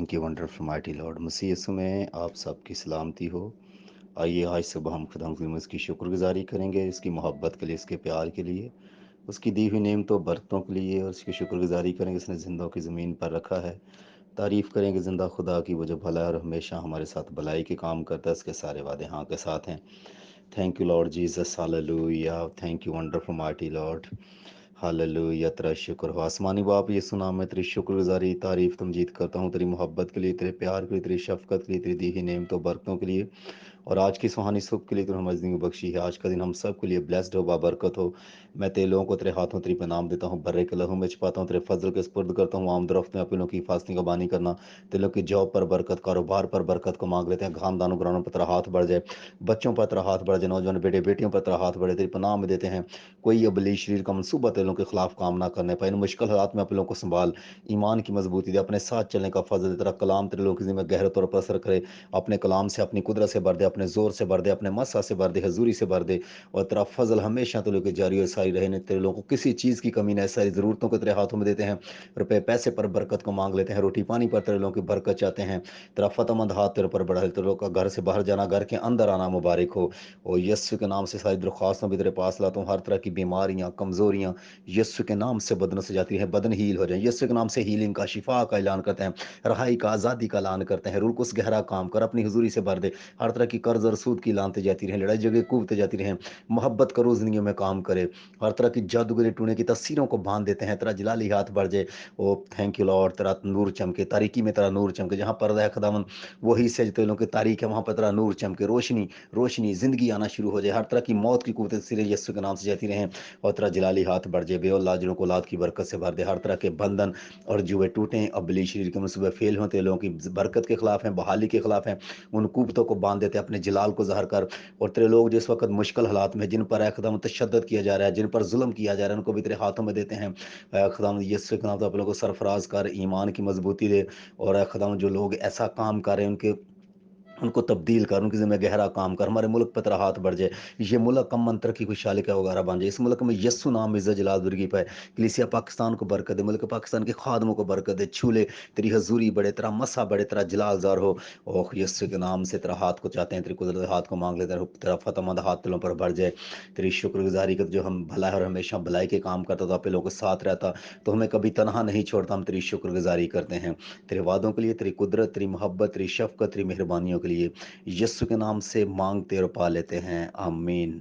Thank you wonderful mighty Lord. मसीह यीशु में आप सबकी सलामती हो। आइए आज सुबह हम खुदा की उसकी शुक्रगुजारी करेंगे, इसकी मोहब्बत के लिए, इसके प्यार के लिए, उसकी दी हुई नेमतों बरकतों के लिए, और उसकी शुक्रगुजारी करेंगे इसने जिंदों की ज़मीन पर रखा है। तारीफ़ करेंगे ज़िंदा खुदा की, वो जो भला है और हमेशा हमारे साथ भलाई के काम करता है, इसके सारे वादे हाँ के साथ हैं। Thank you Lord Jesus, hallelujah. Thank you wonderful mighty Lord. Hallelujah, तेरा शुक्र हो आसमानी बाप, ये सुना मैं तेरी शुक्रगुजारी तारीफ तमजीद करता हूँ, तेरी मोहब्बत के लिए, तेरे प्यार के लिए, तेरी शफकत के लिए, तेरी दी हुई नेमतों बरकतों के लिए, और आज की सुहानी सुख के लिए तूने हमें ज़िंदगी बख्शी है। आज का दिन हम सब के लिए ब्लेस्ड हो, बाबरकत हो। मैं तेरे लोगों को तेरे हाथों तेरी पे नाम देता हूँ, बर्रे के लहू में छिपाता हूँ, तेरे फजल के स्पुर्द करता हूँ। आम दरख्त में अपनों की हिफाजती का बानी करना, तेरे की जॉब पर बरकत, कारोबार पर बरकत को मांग लेते हैं। खानदानों ग्रानों पर तेरा हाथ बढ़ जाए, बच्चों पर तेरा हाथ बढ़ जाए, नौजवान बेटे बेटियों पर तेरा हाथ बढ़े, तेरी पनाह में देते हैं। कोई अबली शरीर का मनसूबा तेलों के खिलाफ काम ना करने पाए। इन मुश्किल हालात में अपनों को संभाल, ईमान की मजबूती दे, अपने साथ चलने का फजल दे। तेरा कलाम तेरे लोग की जिंदगी में गहरे तौर पर असर करे। अपने कलाम से, अपनी कुदरत से भर दे, अपने जोर से भर दे, अपने मसा से भर दे, हजूरी से भर दे। और तेरा फजल हमेशा तो लेकर जारी और सारी रहे। तेरे लोगों को किसी चीज़ की कमी नहीं, सारी ज़रूरतों को तेरे हाथों में देते हैं। रुपए पैसे पर बरकत को मांग लेते हैं, रोटी पानी पर तेरे लोगों की बरकत चाहते हैं। तेरा फतमंद हाथ तेरे पर बढ़ा है, तेरे लोग का घर से बाहर जाना, घर के अंदर आना मुबारक हो। और यस्सु के नाम से सारी दरख्वास्तों भी तेरे पास लाता हूँ। हर तरह की बीमारियां, कमजोरियां यस्सु के नाम से बदन से जाती है, बदन हील हो जाए। यस्सु के नाम से हीलिंग का, शिफा का ऐलान करते हैं, रहाई का, आज़ादी का ऐलान करते हैं। रूल कुछ गहरा काम कर, अपनी हुजूरी से भर दे। हर तरह की कर्ज और सूद की लानते जाती रहे, लड़ाई जगह कूदते जाती रहे। मोहब्बत करो जिंदगी में काम करे। हर तरह की जादूगरी टूने की तस्वीरों को बांध देते हैं। तेरा जलाली हाथ बढ़ जाए। ओ थैंक यू लॉर्ड, तेरा नूर चमके, तारीकी में तेरा नूर चमके। जहाँ पर्दा है खुदावन, वही से तेलों की तारीख है, वहाँ पर तेरा नूर चमके। रोशनी रोशनी जिंदगी आना शुरू हो जाए। हर तरह की मौत की कुव्वत सिरे यस्सु के नाम से जाती रहे। और तेरा जलाली हाथ बढ़ जाए। बेऔलाद जिनों को औलाद की बरकत से भर दे। हर तरह के बंधन और जुए टूटें, अबली शरीर के मनसूबे फेल हों, तेलों की बरकत के खिलाफ हैं, बहाली के खिलाफ हैं। उन कुव्वतों को बांध देते हैं, अपने जलाल को ज़ाहिर कर। और तेरे लोग जिस वक्त मुश्किल हालात में, जिन पर एकदम तशद्दुद किया जा रहा है, जिन पर जुल्म किया जा रहा है, उनको भी तेरे हाथों में देते हैं। खुदाम यीशु के नाम से आप लोगों को सरफराज कर, ईमान की मजबूती दे। और खुदाम जो लोग ऐसा काम कर रहे हैं, उनके उनको तब्दील कर, उनकी ज़िम्मे गहरा काम कर। हमारे मुल्क पर तेरा हाथ बढ़ जाए। ये मुल्क अमन तरक्की खुशहाली का वगारा बन जाए। इस मुल्क में यस्सु नाम इज़्ज़त जलाल बुर्गी पाए। कलीसिया पाकिस्तान को बरकत दे, मुल्क पाकिस्तान के खादमों को बरकत दे। छूले तेरी हजूरी बढ़े, तेरा मसा बढ़े, तेरा जलाल ज़ार हो। ओह यस्सु के नाम से तेरा हाथ को चाहते हैं, तेरी कुदरत हाथ को मांग लेते हैं। तेरा फतमंद हाथ दिलों पर बढ़ जाए। तेरी शुक्रगुजारी कर, जो हम भला है और हमेशा भलाई के काम करता, तो आप लोगों के साथ रहता, तो हमें कभी तनहा नहीं छोड़ता। हम तेरी शुक्रगुजारी करते हैं, तेरे वादों के लिए, तेरी कुदरत, तेरी मोहब्बत, तेरी शफकत, तेरी मेहरबानियों के लिए। यीशु के नाम से मांगते और पा लेते हैं, आमीन।